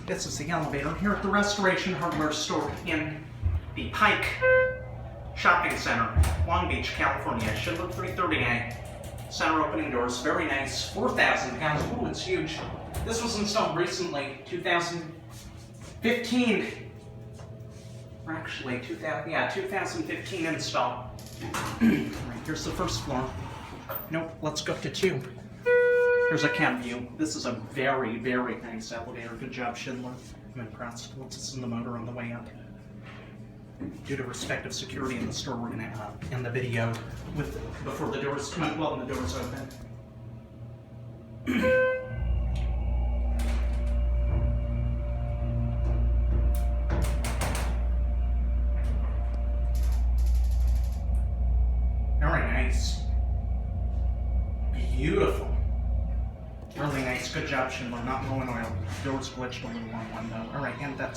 This is the elevator here at the Restoration Hardware Store in the Pike Shopping Center, Long Beach, California. Schindler 330A. Center opening doors, very nice. 4,000 pounds. Ooh, it's huge. This was installed recently, 2015. Or actually, 2015 install. Right, here's the first floor. Nope, let's go to 2. Here's a cab view. This is a very, very nice elevator. Good job, Schindler. I'm impressed. Let's listen to the motor on the way up. Due to respect of security in the store, we're going to end the video before the doors come out. Well, the doors open. Very nice. Beautiful. Really nice. Good job, Schindler. Not blowing oil. Doors glitched a little on one though. Alright, and that's